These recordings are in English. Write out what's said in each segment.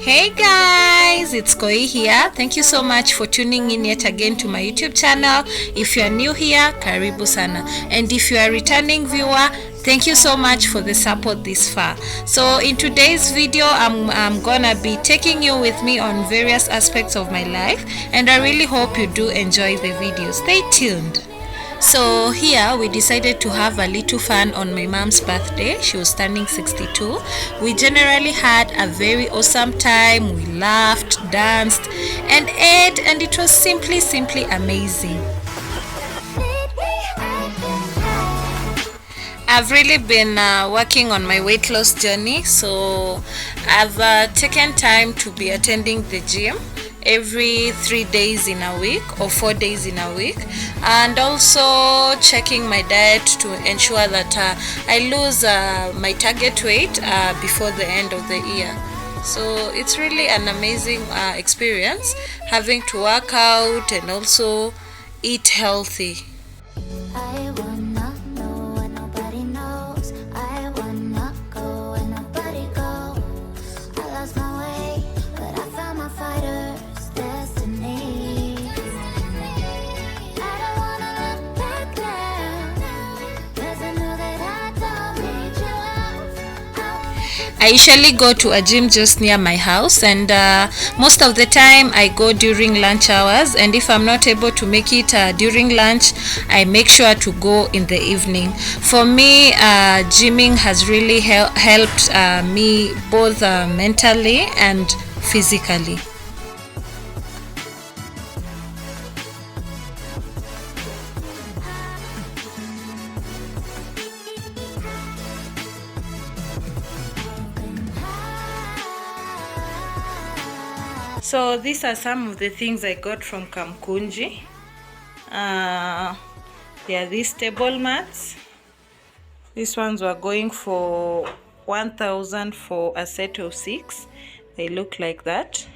Hey guys, it's Koi here. Thank you so much for tuning in yet again to my YouTube channel. If you are new here, karibu sana. And if you are a returning viewer, thank you so much for the support this far. So in today's video, I'm gonna be taking you with me on various aspects of my life, and I really hope you do enjoy the video. Stay tuned. So here we decided to have a little fun on my mom's birthday. She was turning 62. We generally had a very awesome time. We laughed, danced, and ate, and it was simply amazing. I've really been working on my weight loss journey, so I've taken time to be attending the gym every 3 days in a week or 4 days in a week, and also checking my diet to ensure that I lose my target weight before the end of the year. So it's really an amazing experience having to work out and also eat healthy. I usually go to a gym just near my house, and most of the time I go during lunch hours, and if I'm not able to make it during lunch, I make sure to go in the evening. For me, gymming has really helped me both mentally and physically. So these are some of the things I got from Kamkunji. There are these table mats. These ones were going for 1,000 for a set of 6. They look like that.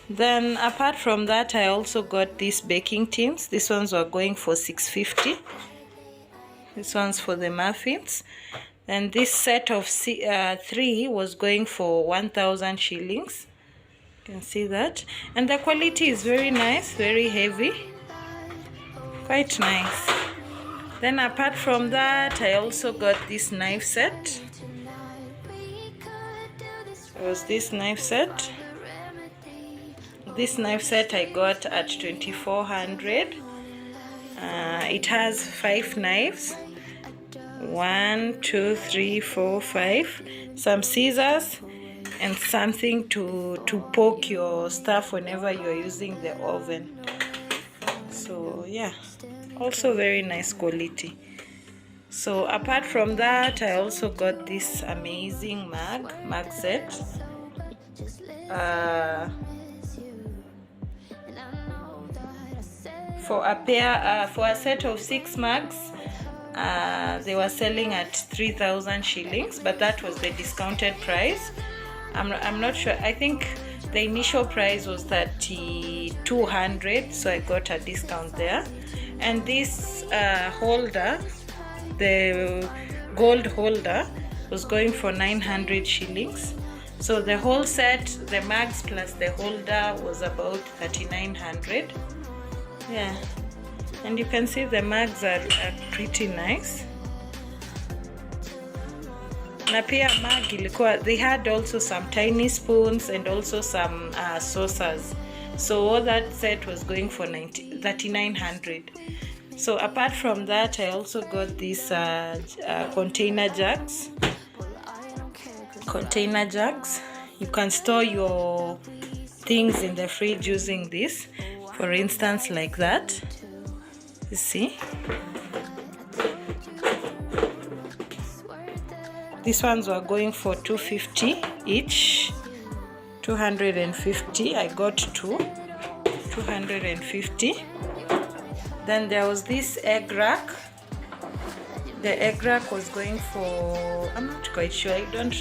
Then apart from that, I also got these baking tins. These ones were going for 650. This one's for the muffins. And this set of 3 was going for 1,000 shillings. You can see that. And the quality is very nice, very heavy. Quite nice. Then apart from that, I also got this knife set. It was this knife set. This knife set I got at 2,400. It has 5 knives. 1, 2, 3, 4, 5. Some scissors and something to poke your stuff whenever you're using the oven. So yeah, also very nice quality. So apart from that, I also got this amazing mug set. For a set of 6 mugs, they were selling at 3,000 shillings, but that was the discounted price. I'm not sure. I think the initial price was 3,200, so I got a discount there. And this holder, the gold holder, was going for 900 shillings. So the whole set, the mugs plus the holder, was about 3,900. Yeah. And you can see the mugs are pretty nice. Na pia mug ilikuwa, they had also some tiny spoons and also some saucers. So all that set was going for 3,900. So apart from that, I also got these container jugs. Container jugs. You can store your things in the fridge using this. For instance, like that. You see, these ones were going for 250 each. 250. I got 250. Then there was this egg rack. The egg rack was going for, I'm not quite sure, I don't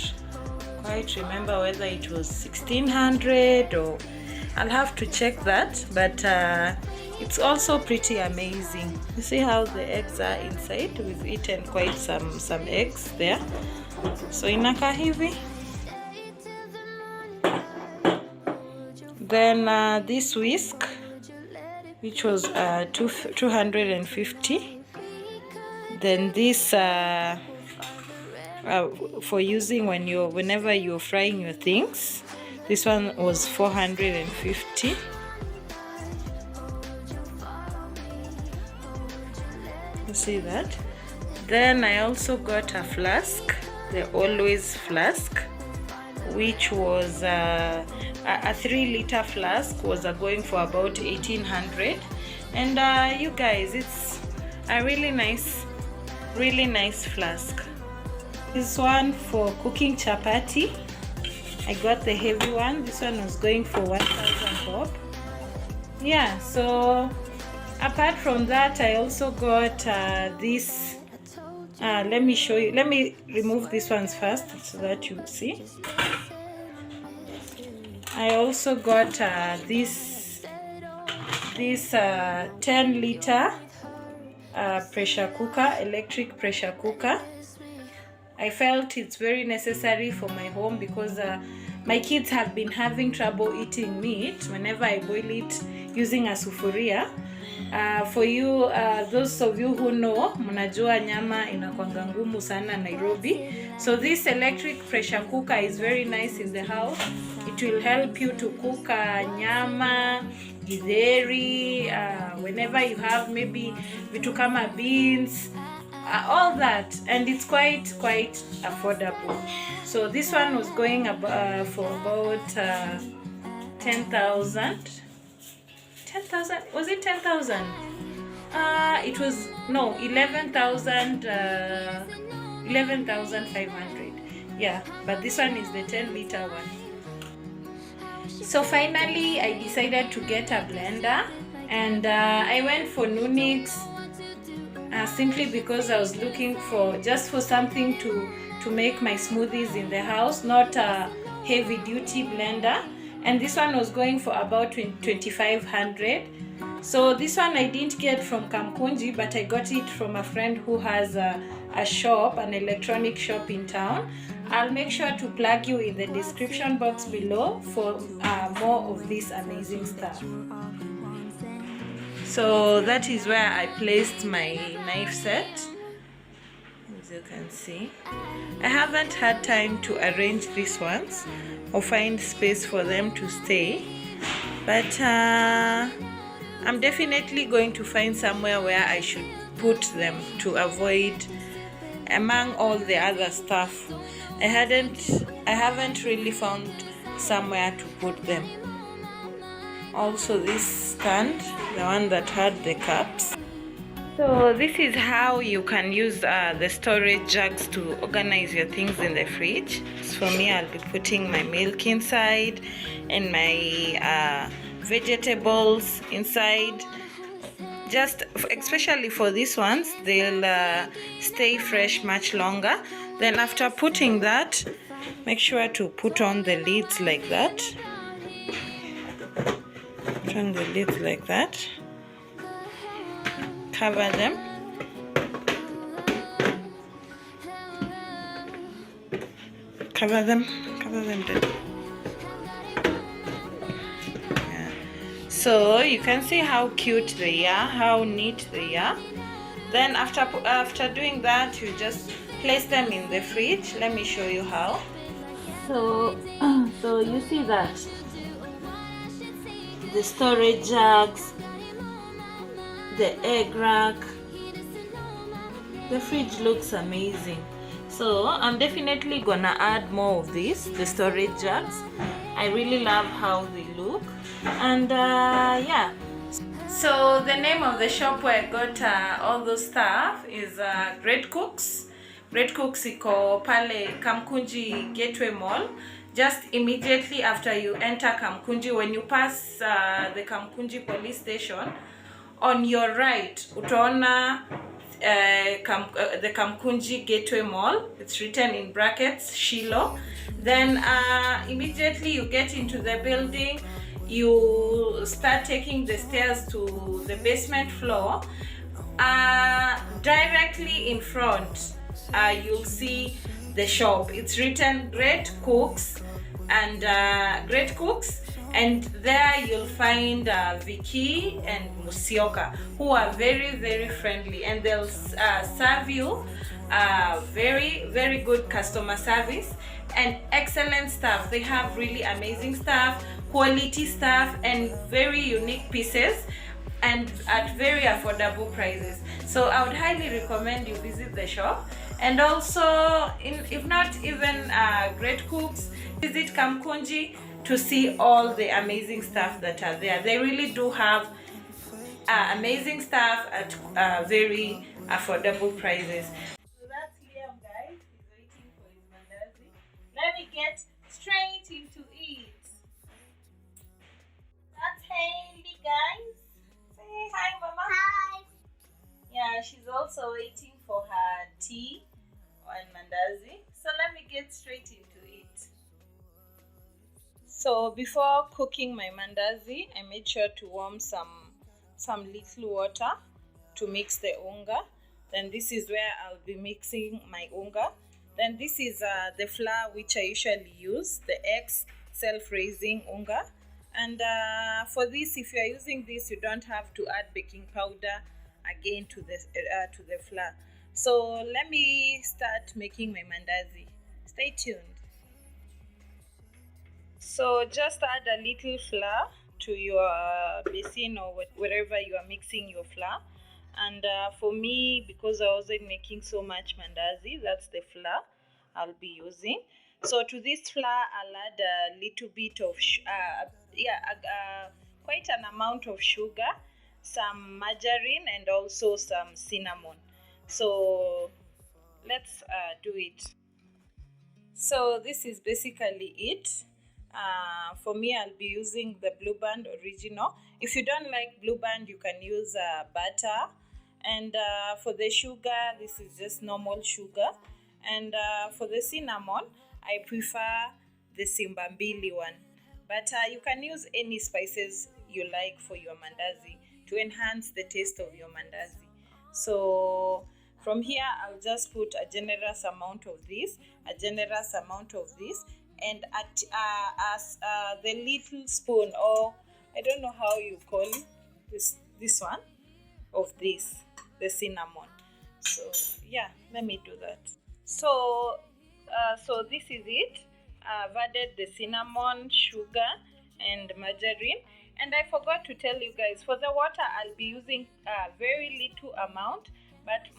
quite remember whether it was 1,600 or I'll have to check that, but it's also pretty amazing. You see how the eggs are inside? We've eaten quite some eggs there. So inakaa hivi. Then this whisk, which was 250. Then this for using whenever you're frying your things, this one was 450. You see that? Then I also got a flask, the Always flask, which was a 3-liter flask, was going for about 1800. And you guys, it's a really nice flask. This one for cooking chapati, I got the heavy one. This one was going for 1000 bob. Yeah, so apart from that, I also got this. Let me show you. Let me remove these ones first so that you see. I also got this 10-liter pressure cooker, electric pressure cooker. I felt it's very necessary for my home because my kids have been having trouble eating meat whenever I boil it using a sufuria. For you, those of you who know, mnajua nyama inakuanga ngumu sana Nairobi. So this electric pressure cooker is very nice in the house. It will help you to cook nyama, githeri, whenever you have maybe vitu kama beans, all that, and it's quite affordable. So this one was going for about 10,000. 10,000? Was it 10,000? It was, no, 11,500. Yeah, but this one is the 10-liter one. So finally, I decided to get a blender, and I went for Nunix simply because I was looking for something to make my smoothies in the house, not a heavy-duty blender. And this one was going for about 2,500. So this one I didn't get from Kamkunji, but I got it from a friend who has a shop, an electronic shop in town. I'll make sure to plug you in the description box below for more of this amazing stuff. So that is where I placed my knife set. As you can see, I haven't had time to arrange these ones or find space for them to stay, but I'm definitely going to find somewhere where I should put them to avoid among all the other stuff. I haven't really found somewhere to put them. Also this stand, the one that had the cups. So this is how you can use the storage jugs to organize your things in the fridge. So for me, I'll be putting my milk inside and my vegetables inside. Just especially for these ones, they'll stay fresh much longer. Then after putting that, make sure to put on the lids like that. Put on the lids like that. Cover them. Cover them then. Yeah. So you can see how cute they are, how neat they are. Then after doing that, you just place them in the fridge. Let me show you how. So you see that the storage jugs, the egg rack, the fridge looks amazing. So I'm definitely gonna add more of these, the storage jugs. I really love how they look, and yeah. So the name of the shop where I got all those stuff is Great Cooks. Great Cooks iko pale Kamkunji Gateway Mall, just immediately after you enter Kamkunji. When you pass the Kamkunji police station, on your right utaona the Kamkunji Gateway Mall. It's written in brackets Shiloh. Then immediately you get into the building, you start taking the stairs to the basement floor. Directly in front you'll see the shop. It's written Great Cooks, and Great Cooks and there you'll find Vicky and Musioka, who are very, very friendly, and they'll serve you very good customer service and excellent staff. They have really amazing staff, quality staff, and very unique pieces, and at very affordable prices. So I would highly recommend you visit the shop. And also, if not even great cooks, visit Kamkunji to see all the amazing stuff that are there. They really do have amazing stuff at very affordable prices. So that's Liam, guys. He's waiting for his mandazi. Let me get straight into it. That's Hailey, guys. Say hi, Mama. Hi. Yeah, she's also waiting for her tea and mandazi. So let me get straight into it. So before cooking my mandazi, I made sure to warm some little water to mix the unga. Then this is where I'll be mixing my unga. Then this is the flour which I usually use, the eggs self-raising unga. And for this, if you are using this, you don't have to add baking powder again to the flour. So let me start making my mandazi. Stay tuned. So just add a little flour to your basin or wherever you are mixing your flour. And for me, because I wasn't making so much mandazi, that's the flour I'll be using. So to this flour, I'll add a little bit of quite an amount of sugar, some margarine, and also some cinnamon. So let's do it. So this is basically it. For me, I'll be using the Blue Band original. If you don't like Blue Band, you can use butter. And for the sugar, this is just normal sugar. And for the cinnamon, I prefer the Simbambili one. But you can use any spices you like for your mandazi to enhance the taste of your mandazi. So from here, I'll just put a generous amount of this, and as the little spoon, or I don't know how you call it, this one of this, the cinnamon. So yeah, let me do that. So this is it. I've added the cinnamon, sugar, and margarine. And I forgot to tell you guys, for the water, I'll be using a very little amount, but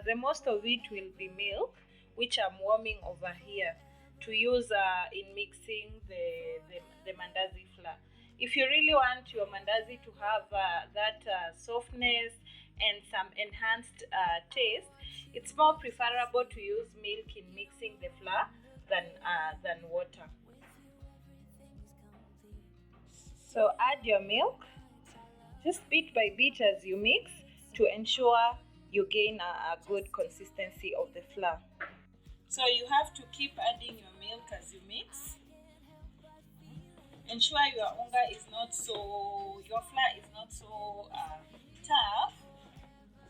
the most of it will be milk, which I'm warming over here to use in mixing the mandazi flour. If you really want your mandazi to have that softness and some enhanced taste, it's more preferable to use milk in mixing the flour than water. So add your milk, just bit by bit as you mix, to ensure you gain a good consistency of the flour. So you have to keep adding your milk as you mix. Ensure your flour is not so tough,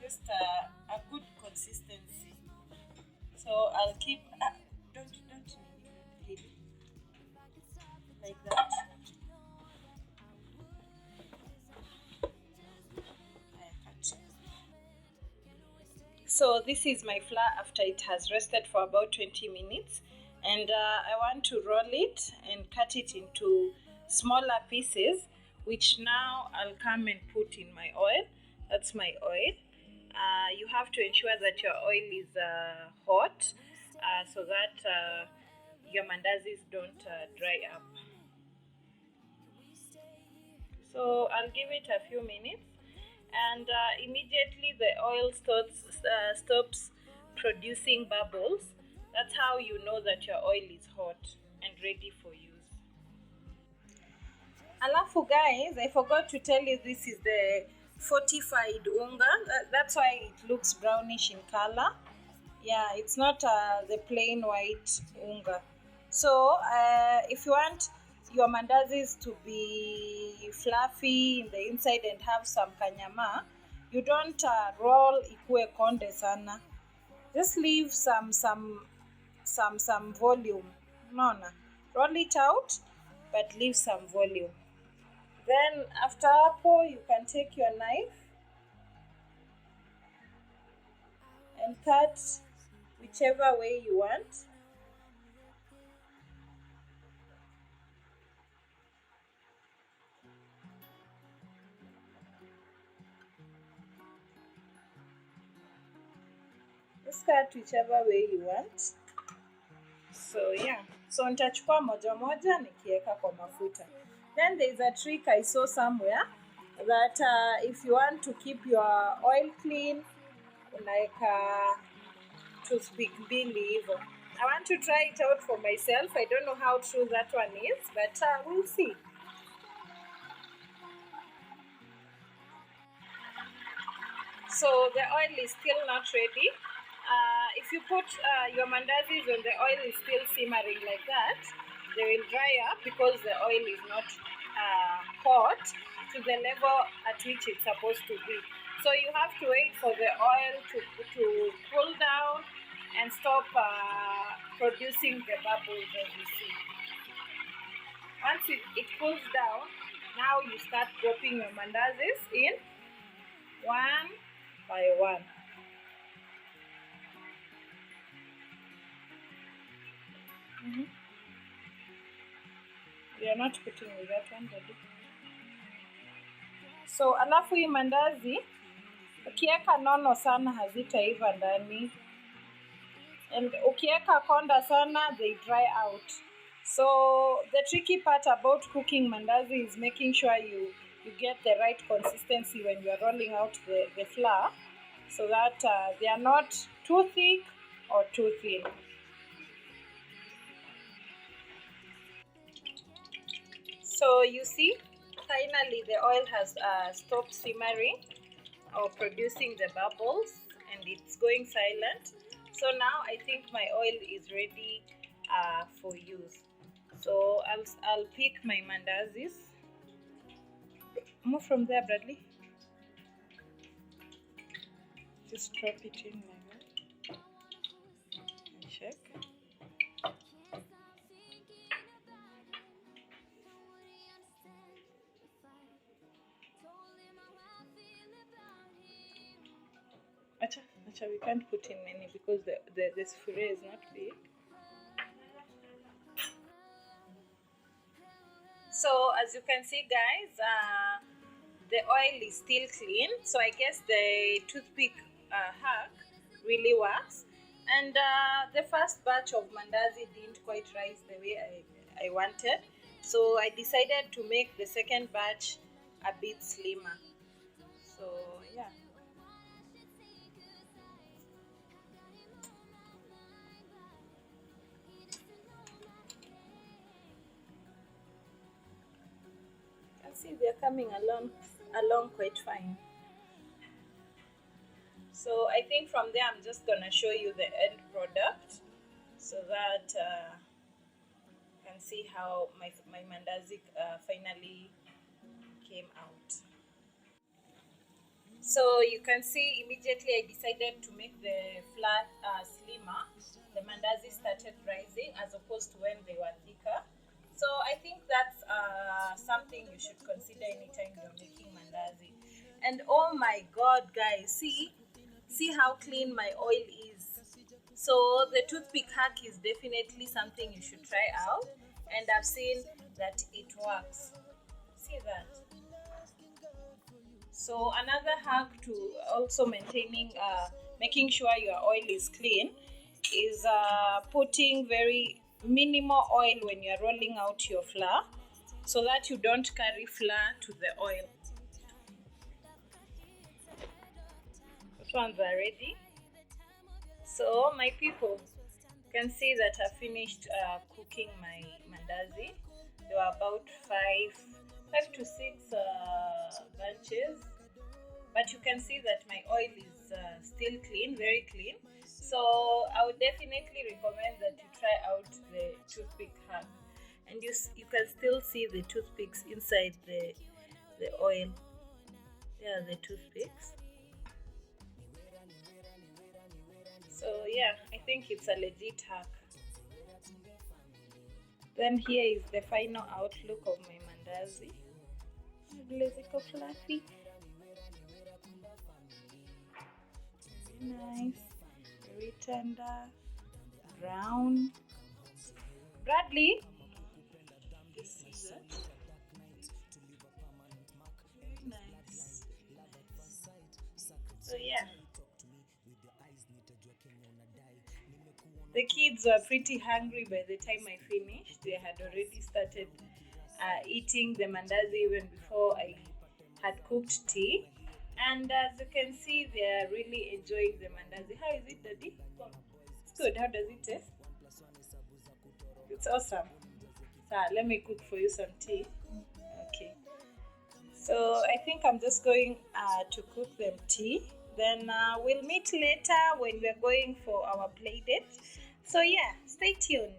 just a good consistency. So I'll keep, don't like that. So this is my flour after it has rested for about 20 minutes, and I want to roll it and cut it into smaller pieces, which now I'll come and put in my oil. That's my oil. You have to ensure that your oil is hot so that your mandazis don't dry up. So I'll give it a few minutes, and immediately the oil stops producing bubbles. That's how you know that your oil is hot and ready for use. Alafu guys, I forgot to tell you, this is the fortified unga. That's why it looks brownish in color. Yeah, it's not the plain white unga. So if you want your mandazis to be fluffy in the inside and have some kanyama, you don't roll ikue konde sana. Just leave some volume. Roll it out but leave some volume. Then after hapo, you can take your knife and cut whichever way you want. Just cut whichever way you want. So yeah, so nitachukua moja moja nikiweka kwa mafuta. Then there is a trick I saw somewhere that if you want to keep your oil clean, unaweka toothpick mbili hivyo. I want to try it out for myself. I don't know how true that one is, but we'll see. So the oil is still not ready. If you put your mandazis when the oil is still simmering like that, they will dry up because the oil is not hot to the level at which it's supposed to be. So you have to wait for the oil to cool down and stop producing the bubbles as you see. Once it cools down, now you start dropping your mandazis in one by one. We are not putting with that one, buddy. So alafu hii mandazi ukiweka nono sana hazitaiva ndani, and ukiweka konda sana they dry out. So the tricky part about cooking mandazi is making sure you get the right consistency when you are rolling out the flour, so that they are not too thick or too thin. So you see, finally the oil has stopped simmering or producing the bubbles, and it's going silent. So now I think my oil is ready for use. So I'll pick my mandazis. Move from there, Bradley. Just drop it in like that. And check. Acha, we can't put in many because the sphere is not big. So as you can see, guys, the oil is still clean. So I guess the toothpick hack really works. And the first batch of mandazi didn't quite rise the way I wanted. So I decided to make the second batch a bit slimmer. So yeah. See, they're coming along quite fine. So I think from there I'm just gonna show you the end product so that you can see how my mandazi finally came out. So you can see immediately I decided to make the flat slimmer. The mandazi started rising as opposed to when they were thicker. So I think that's something you should consider anytime you're making mandazi. And oh my god, guys, see how clean my oil is. So the toothpick hack is definitely something you should try out, and I've seen that it works. See that? So another hack to also making sure your oil is clean is putting very minimal oil when you're rolling out your flour, so that you don't carry flour to the oil. These ones are ready. So my people, you can see that I finished cooking my mandazi. There were about 5 to 6 bunches, but you can see that my oil is still clean, very clean. So I would definitely recommend that you try out the toothpick hack. And you can still see the toothpicks inside the oil. There are the toothpicks. So yeah, I think it's a legit hack. Then here is the final outlook of my mandazi. Vile ziko fluffy. Very nice. Very tender. Brown. Bradley. This is it. Very nice. So yeah. The kids were pretty hungry by the time I finished. They had already started eating the mandazi even before I had cooked tea. And as you can see, they are really enjoying the mandazi. How is it, Daddy? It's good. How does it taste? It's awesome. So let me cook for you some tea. Okay. So I think I'm just going to cook them tea. Then we'll meet later when we're going for our play date. So yeah, stay tuned.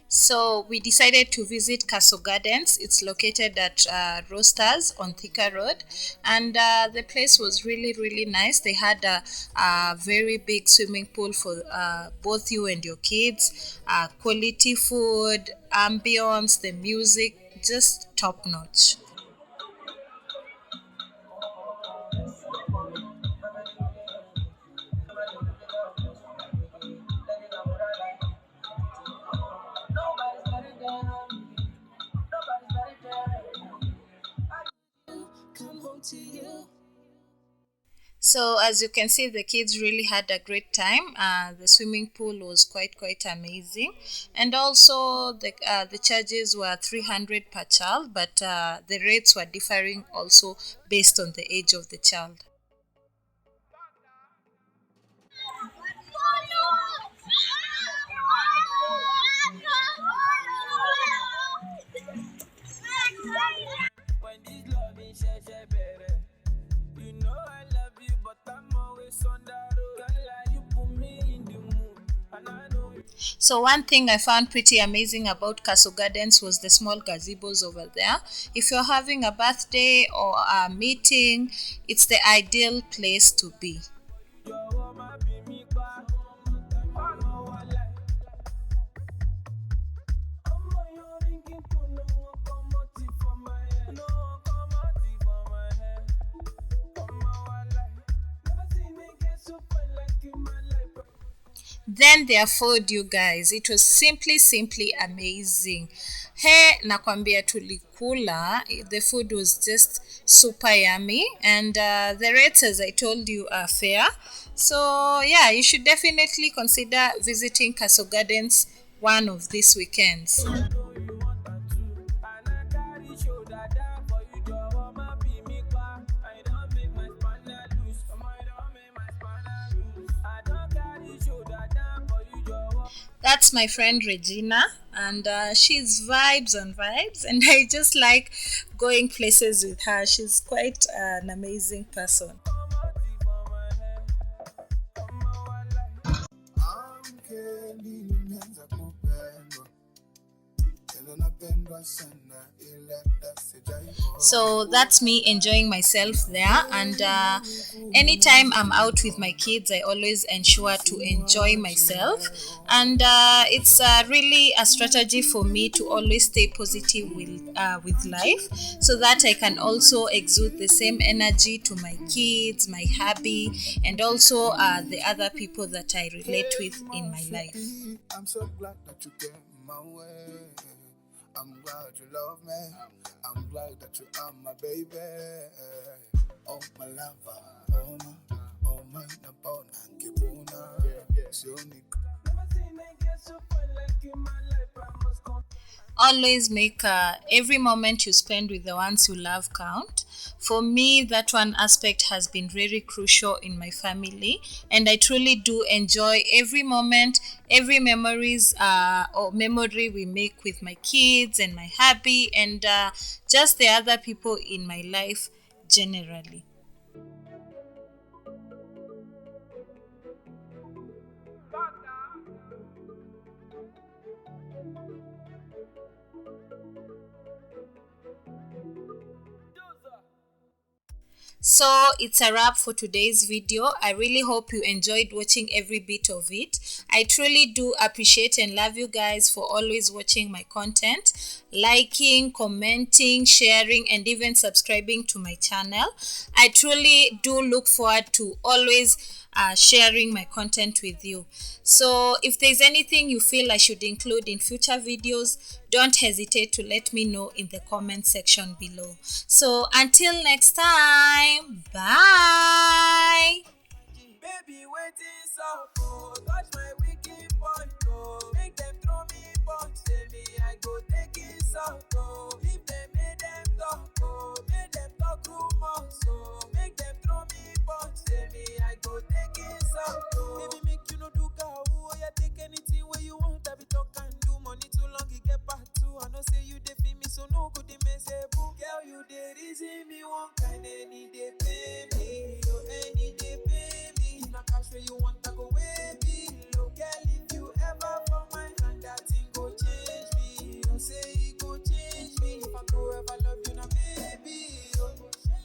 So we decided to visit Castle Gardens. It's located at Roasters on Thika Road, and the place was really really nice. They had a very big swimming pool for both you and your kids. Quality food, ambience, the music, just top notch. So as you can see, the kids really had a great time. The swimming pool was quite amazing, and also the charges were 300 per child, but the rates were differing also based on the age of the child. When this love is you know I love you, but I'm always on the road. Girl, you put me in the mood, and I know. So one thing I found pretty amazing about Castle Gardens was the small gazebos over there. If you're having a birthday or a meeting, it's the ideal place to be. Then their food, you guys, it was simply amazing. He nakwambia tulikula, the food was just super yummy, and the rates, as I told you, are fair. So yeah, you should definitely consider visiting Castle Gardens one of these weekends. That's my friend Regina, and she's vibes on vibes, and I just like going places with her. She's quite an amazing person. So that's me enjoying myself there, and anytime I'm out with my kids, I always ensure to enjoy myself, and it's really a strategy for me to always stay positive with life, so that I can also exude the same energy to my kids, my hubby, and also the other people that I relate with in my life. I'm so glad that you came my way. I'm glad you love me. I'm glad that you are my baby. Oh, my lover. Oh, my napona. Kibuna. It's your nick. Never seen a girl so fine like in my life. I must go. Always make every moment you spend with the ones you love count. For me, that one aspect has been very crucial in my family, and I truly do enjoy every moment, every memories or memory we make with my kids and my hubby, and just the other people in my life generally. So it's a wrap for today's video. I really hope you enjoyed watching every bit of it. I truly do appreciate and love you guys for always watching my content, liking, commenting, sharing, and even subscribing to my channel. I truly do look forward to always sharing my content with you. So if there's anything you feel I should include in future videos, don't hesitate to let me know in the comment section below. So until next time, bye. Baby, waiting so touch my wicked point, make them throw me punch, say me I go take it so if them make them talk rumors, make them throw me punch, say me I go take it so baby, make you no do cow, yeah, take anything where you want, I be talk and do money too long, you get back to, I know say you dey feel me, so no good, they may say, boo, girl, you dey reason me one kind, any day pay me, any day pay me, na cash where you want, I go way below, girl, if you ever for my hand, that thing go change me, don't say it go change me, if I go ever